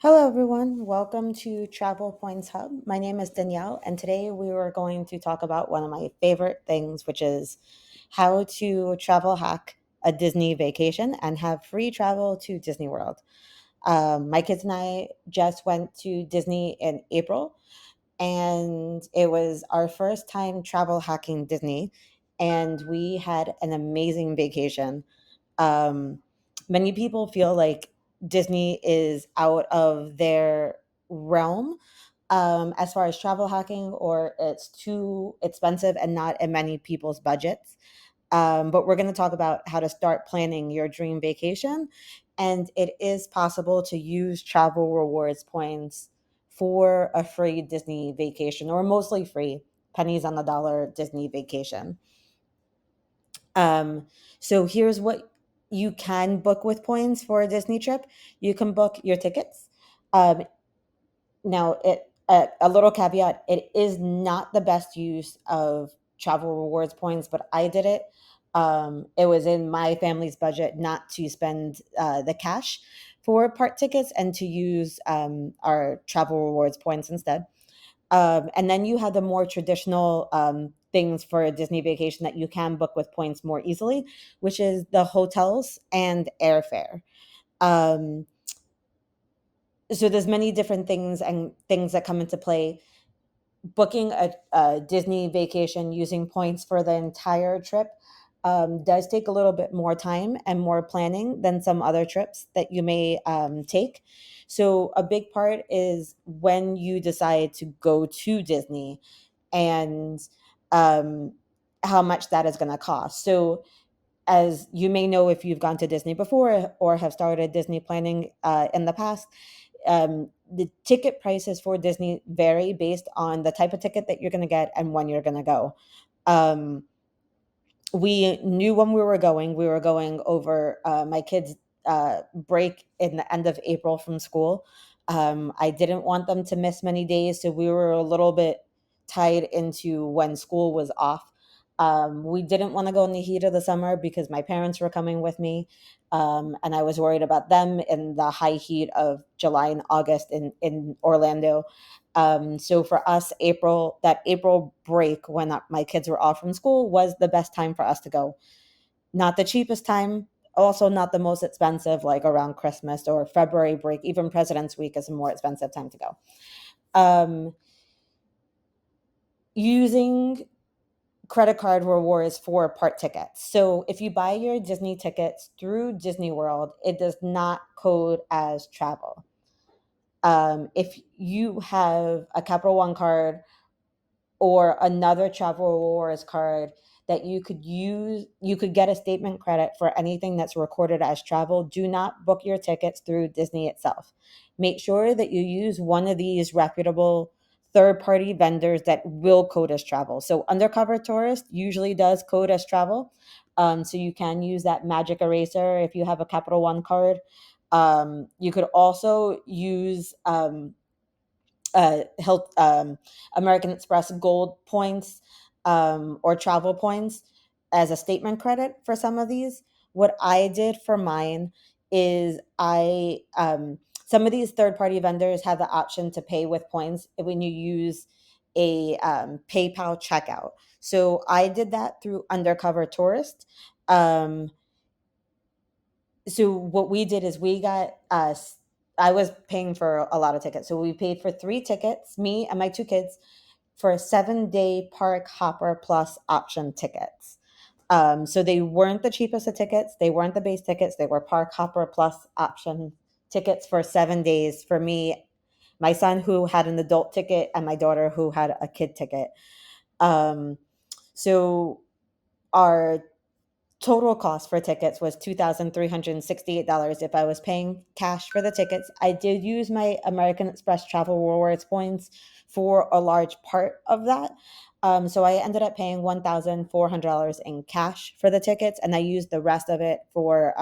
Hello, everyone. Welcome to Travel Points Hub. My name is Danielle, and today we are going to talk about one of my favorite things, which is how to travel hack a Disney vacation and have free travel to Disney World. My kids and I just went to Disney in April, and it was our first time travel hacking Disney, and we had an amazing vacation. um, Many people feel like Disney is out of their realm as far as travel hacking, or it's too expensive and not in many people's budgets. But we're going to talk about how to start planning your dream vacation. And it is possible to use travel rewards points for a free Disney vacation, or mostly free, pennies on the dollar Disney vacation. Um, so here's what you can book with points for a Disney trip. You can book your tickets. Um, Now, a little caveat: it is not the best use of travel rewards points, but I did it. It was in my family's budget not to spend the cash for park tickets and to use our travel rewards points instead. And then you have the more traditional things for a Disney vacation that you can book with points more easily, which is the hotels and airfare. Um, so there's many different things and things that come into play. Booking a Disney vacation using points for the entire trip does take a little bit more time and more planning than some other trips that you may take. So, a big part is when you decide to go to Disney and um, how much that is going to cost. So, as you may know, if you've gone to Disney before or have started Disney planning in the past, the ticket prices for Disney vary based on the type of ticket that you're going to get and when you're going to go. Um, we knew when we were going over my kids' break in the end of April from school. I didn't want them to miss many days, so we were a little bit tied into when school was off. We didn't want to go in the heat of the summer because my parents were coming with me, and I was worried about them in the high heat of July and August in Orlando. So for us, that April break when my kids were off from school was the best time for us to go. Not the cheapest time, also not the most expensive, like around Christmas or February break. Even President's Week is a more expensive time to go. Um, Using credit card rewards for park tickets. So if you buy your Disney tickets through Disney World, it does not code as travel. If you have a Capital One card or another travel rewards card that you could use, you could get a statement credit for anything that's recorded as travel. Do not book your tickets through Disney itself. Make sure that you use one of these reputable third party vendors that will code as travel. So Undercover Tourist usually does code as travel. So you can use that magic eraser if you have a Capital One card. You could also use health American Express Gold points or travel points as a statement credit for some of these. What I did for mine is I some of these third party vendors have the option to pay with points when you use a PayPal checkout. So I did that through Undercover Tourist. Um, so what we did is we got I was paying for a lot of tickets. So we paid for 3 tickets, me and my 2 kids, for a 7-day park hopper plus option tickets. So they weren't the cheapest of tickets. They weren't the base tickets. They were park hopper plus option tickets for 7 days for me, my son who had an adult ticket, and my daughter who had a kid ticket. Um, so our total cost for tickets was $2,368 if I was paying cash for the tickets. I did use my American Express travel rewards points for a large part of that. So I ended up paying $1,400 in cash for the tickets, and I used the rest of it for.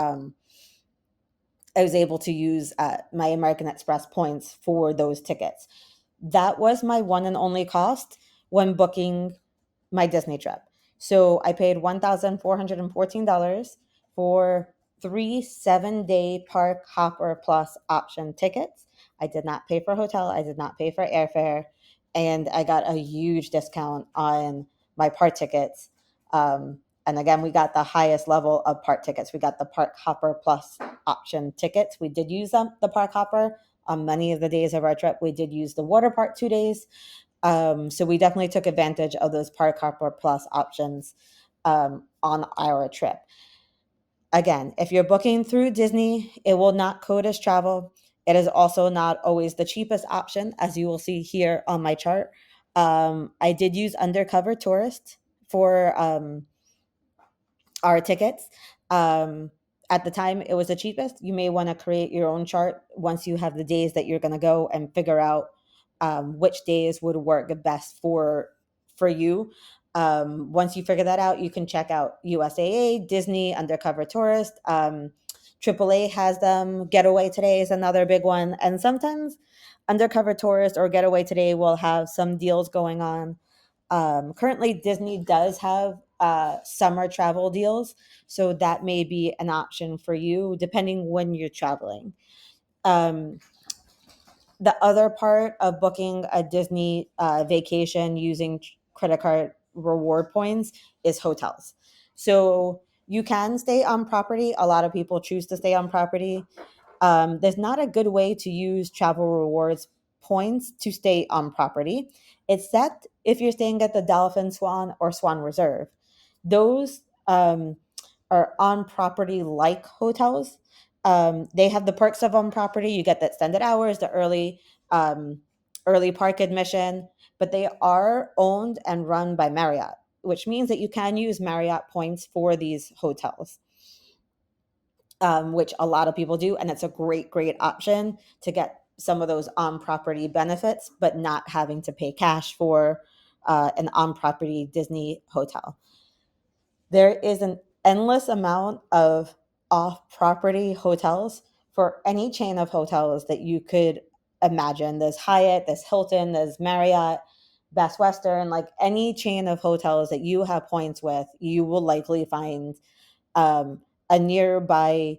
I was able to use my American Express points for those tickets. That was my one and only cost when booking my Disney trip. So I paid $1,414 for 3 7-day park hopper plus option tickets. I did not pay for hotel. I did not pay for airfare. And I got a huge discount on my park tickets. And again, we got the highest level of park tickets. We got the Park Hopper Plus option tickets. We did use the Park Hopper on many of the days of our trip. We did use the water park 2 days. So we definitely took advantage of those Park Hopper Plus options on our trip. Again, if you're booking through Disney, it will not code as travel. It is also not always the cheapest option, as you will see here on my chart. I did use Undercover Tourist for our tickets. Um, at the time, it was the cheapest. You may want to create your own chart once you have the days that you're going to go and figure out which days would work best for you. Once you figure that out, you can check out USAA, Disney, Undercover Tourist. AAA has them. Getaway Today is another big one, and sometimes Undercover Tourist or Getaway Today will have some deals going on. Currently, Disney does have summer travel deals, so that may be an option for you depending when you're traveling. Um, the other part of booking a Disney vacation using credit card reward points is hotels. So you can stay on property. A lot of people choose to stay on property. There's not a good way to use travel rewards points to stay on property, except if you're staying at the Dolphin Swan or Swan Reserve. Those are on property like hotels. They have the perks of on property. You get the extended hours, the early park admission, but they are owned and run by Marriott, which means that you can use Marriott points for these hotels, which a lot of people do. And it's a great, great option to get some of those on property benefits, but not having to pay cash for an on property Disney hotel. There is an endless amount of off property hotels for any chain of hotels that you could imagine. There's Hyatt, there's Hilton, there's Marriott, Best Western, like any chain of hotels that you have points with, you will likely find a nearby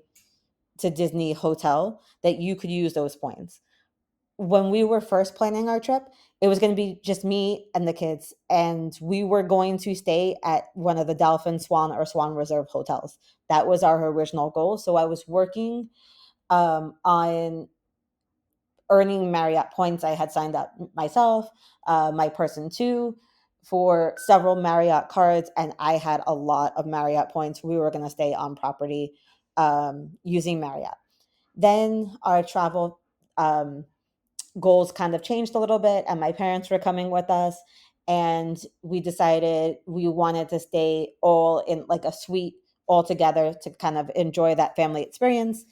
to Disney hotel that you could use those points. When we were first planning our trip, it was going to be just me and the kids, and we were going to stay at one of the Dolphin, Swan, or Swan Reserve hotels. That was our original goal. So I was working on earning Marriott points. I had signed up myself, my person too, for several Marriott cards, and I had a lot of Marriott points. We were going to stay on property using Marriott. Then our travel goals kind of changed a little bit, and my parents were coming with us, and we decided we wanted to stay all in like a suite all together to kind of enjoy that family experience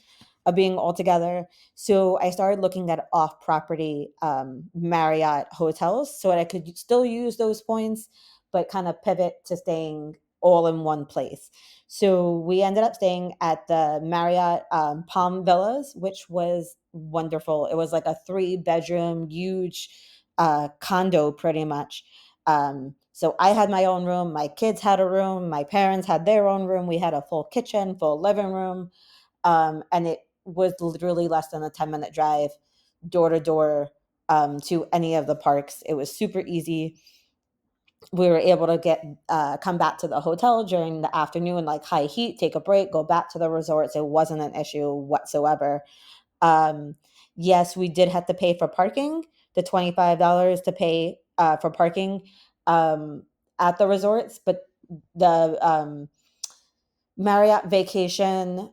of being all together. So I started looking at off property Marriott hotels so that I could still use those points, but kind of pivot to staying all in one place. So we ended up staying at the Marriott Palm Villas, which was wonderful. It was like a 3 bedroom, huge condo, pretty much. So I had my own room. My kids had a room. My parents had their own room. We had a full kitchen, full living room. And it was literally less than a 10-minute drive door to door to any of the parks. It was super easy. We were able to get come back to the hotel during the afternoon, like high heat, take a break, go back to the resorts. It wasn't an issue whatsoever. Um, yes, we did have to pay for parking, the $25 to pay for parking um, at the resorts, but the Marriott Vacation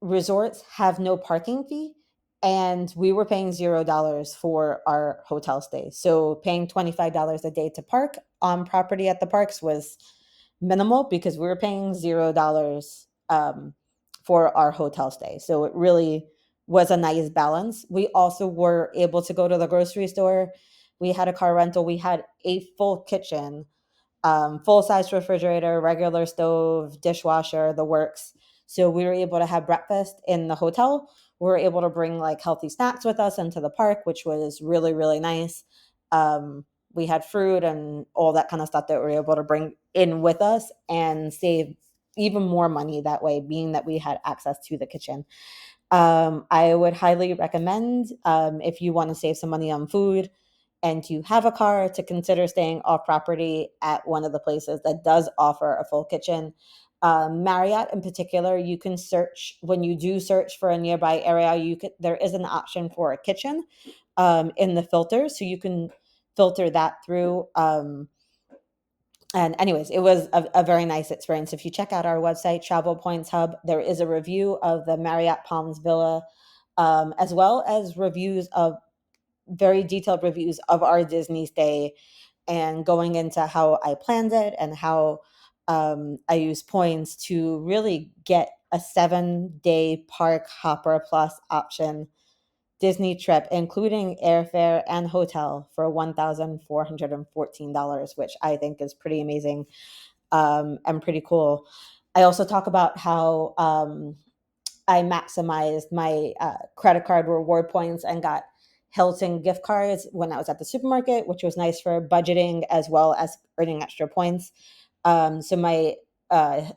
resorts have no parking fee, and we were paying $0 for our hotel stay. So paying $25 a day to park on property at the parks was minimal because we were paying $0 for our hotel stay. So it really was a nice balance. We also were able to go to the grocery store. We had a car rental. We had a full kitchen, full size refrigerator, regular stove, dishwasher, the works. So we were able to have breakfast in the hotel. We were able to bring like healthy snacks with us into the park, which was really, really nice. We had fruit and all that kind of stuff that we were able to bring in with us and save even more money that way, being that we had access to the kitchen. I would highly recommend, if you want to save some money on food and you have a car, to consider staying off property at one of the places that does offer a full kitchen. Marriott in particular, you can search when you do search for a nearby area. There is an option for a kitchen in the filter, so you can filter that through. And anyways, it was a very nice experience. If you check out our website, Travel Points Hub, there is a review of the Marriott Palms Villa, as well as reviews of very detailed reviews of our Disney stay, and going into how I planned it and how I use points to really get a 7-day park hopper plus option Disney trip, including airfare and hotel, for $1,414, which I think is pretty amazing, and pretty cool. I also talk about how I maximized my credit card reward points and got Hilton gift cards when I was at the supermarket, which was nice for budgeting as well as earning extra points. So my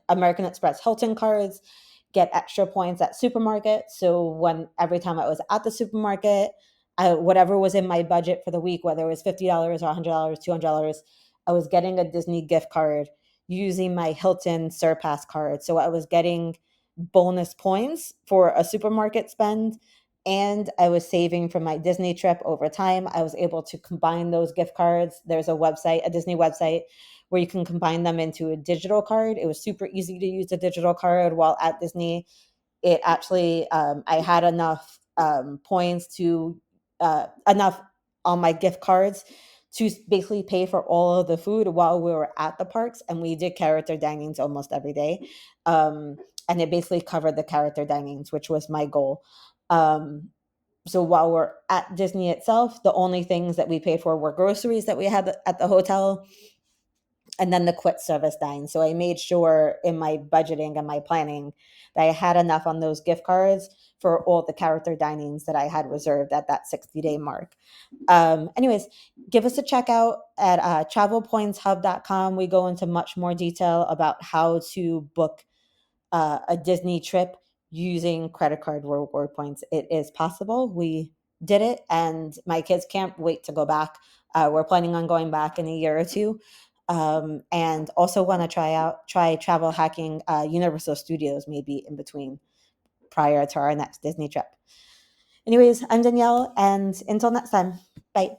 American Express Hilton cards get extra points at supermarket. So when every time I was at the supermarket, whatever was in my budget for the week, whether it was $50 or $100, $200, I was getting a Disney gift card using my Hilton Surpass card. So I was getting bonus points for a supermarket spend, and I was saving from my Disney trip over time. I was able to combine those gift cards. There's a Disney website where you can combine them into a digital card. It was super easy to use a digital card while at Disney. It actually, I had enough points to enough on my gift cards to basically pay for all of the food while we were at the parks, and we did character dinings almost every day. And it basically covered the character dinings, which was my goal. So while we're at Disney itself, the only things that we paid for were groceries that we had at the hotel, and then the quick service dine. So I made sure in my budgeting and my planning that I had enough on those gift cards for all the character dinings that I had reserved at that 60-day mark. Anyways, give us a check out at travelpointshub.com. We go into much more detail about how to book a Disney trip using credit card reward points. It is possible. We did it, and my kids can't wait to go back. We're planning on going back in a year or two, and also want to try travel hacking Universal Studios maybe in between, prior to our next Disney trip. Anyways, I'm Danielle, and until next time, bye.